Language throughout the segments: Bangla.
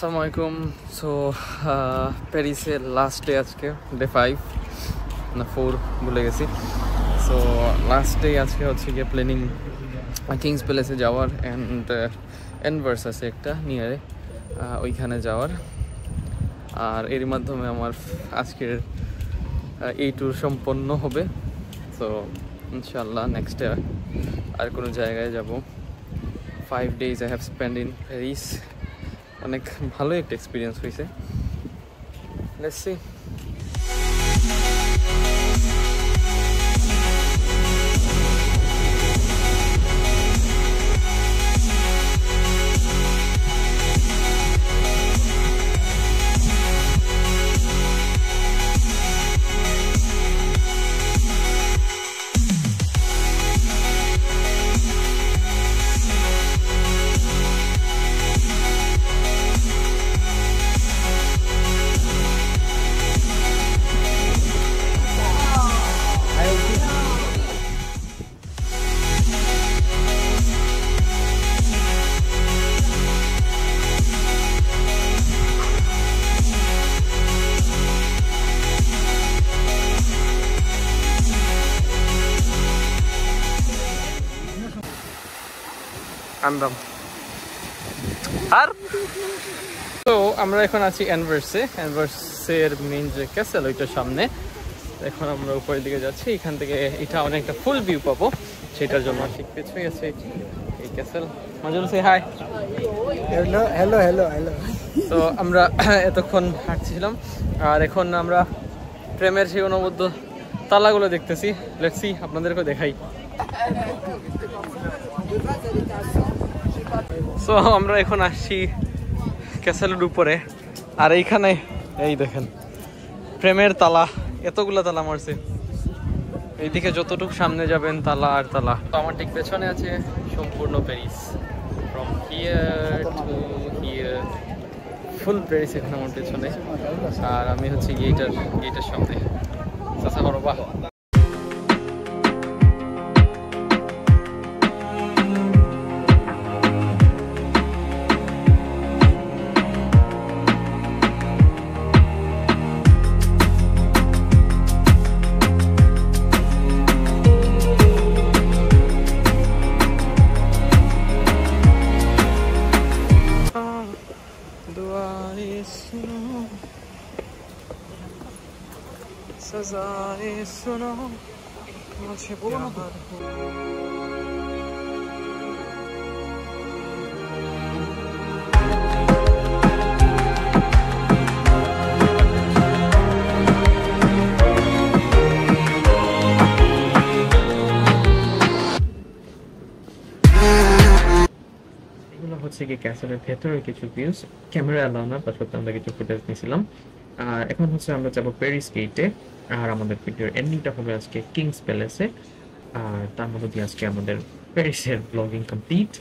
আসসালামু আলাইকুম। সো প্যারিসের লাস্ট ডে আজকে, ডে 5 না 4 ভুলে গেছি। সো লাস্ট ডে আজকে হচ্ছে গিয়ে প্ল্যানিং কিংস প্যালেসে যাওয়ার অ্যান্ড এনভার্স আছে একটা নিয়ারে, ওইখানে যাওয়ার। আর এর মাধ্যমে আমার আজকের এই ট্যুর সম্পন্ন হবে। সো ইনশাল্লাহ নেক্সট আর কোনো জায়গায় যাব। 5 days I have spent in Paris. অনেক ভালো একটা এক্সপিরিয়েন্স হয়েছে। Let's see. আর তো আমরা এখন আছি এনভার্সের মেইন যে ক্যাসেল ওইটার সামনে। এখন আমরা উপরের দিকে যাচ্ছি। এখান থেকে এটা অনেকটা ফুল ভিউ পাবো, সেটার জন্য ঠিক পেছনে আছে এই ক্যাসেল। মাজুল সে হাই। Hello hello hello hello. তো আমরা এতক্ষণ হাঁটছিলাম আর এখন আমরা প্রেমের সেই অনবদ্য তালাগুলো দেখতেছি। লেটস সি, আপনাদেরকে দেখাই। সো আমরা এখন আসছি ক্যাসেলের উপরে, আর এইখানে এই দেখেন প্রেমের তালা, এতগুলা তালা মারছে। এইদিকে যতটুকু সামনে যাবেন তালা আর তালা। তো আমার ঠিক পেছনে আছে সম্পূর্ণ Paris, from here two here, full Paris এখন আমার পেছনে। আর আমি হচ্ছে গেটের সামনে। চাচা করো বাহ। सज़ाए सुनो मुझे प्यार हो। হচ্ছে কি ক্যাসেলের ভেতরে কিছু ভিউজ, ক্যামেরা অ্যালাউ না, তার সত্ত্বেও আমরা কিছু ফুটেজ নিয়েছিলাম। আর এখন হচ্ছে আমরা যাবো প্যারিস গেটে। আর আমাদের ভিডিওর এন্ডিংটা হবে আজকে কিংস প্যালেসে। আর তার মধ্যে দিয়ে আজকে আমাদের প্যারিসের blogging complete.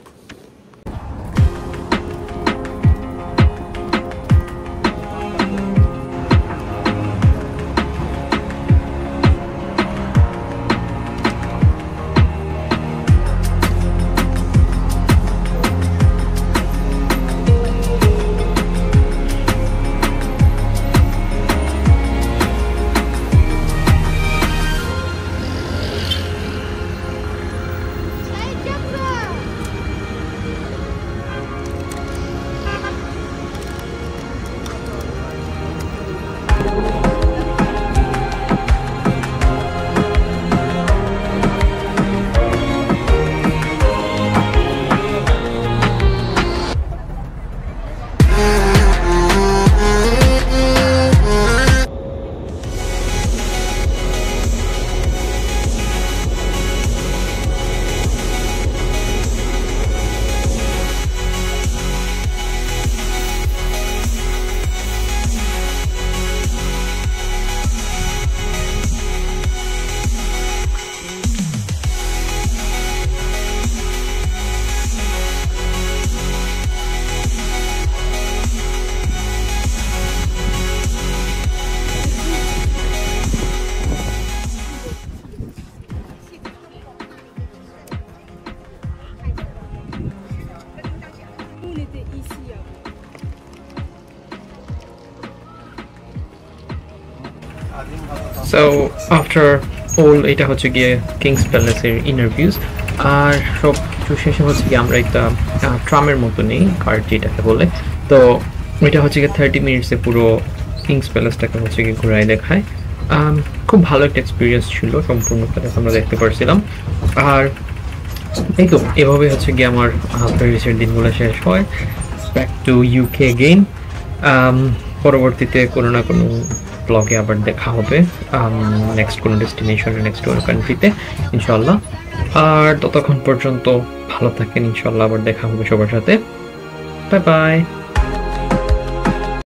So after all এটা হচ্ছে গিয়ে কিংস প্যালেসের ইন্টারভিউজ। আর সব কিছু শেষে হচ্ছে গিয়ে আমরা একটা ট্রামের মতো নেই, কার যেটাকে বলে। তো এটা হচ্ছে গিয়ে 30 মিনিটসে পুরো কিংস প্যালেসটাকে হচ্ছে গিয়ে ঘুরাই দেখায়। খুব ভালো একটা এক্সপিরিয়েন্স ছিল, সম্পূর্ণ প্যালেস আমরা দেখতে পারছিলাম। আর এই তো এভাবে হচ্ছে গিয়ে আমার প্যারিসের দিনগুলো শেষ হয়। Back to UK again. পরবর্তীতে কোনো না কোনো ব্লগে আবার দেখা হবে, নেক্সট কোনো ডেস্টিনেশনে, নেক্সট কোনো কান্ট্রিতে ইনশাল্লাহ। আর ততক্ষণ পর্যন্ত ভালো থাকেন, ইনশাল্লাহ আবার দেখা হবে সবার সাথে। Bye bye.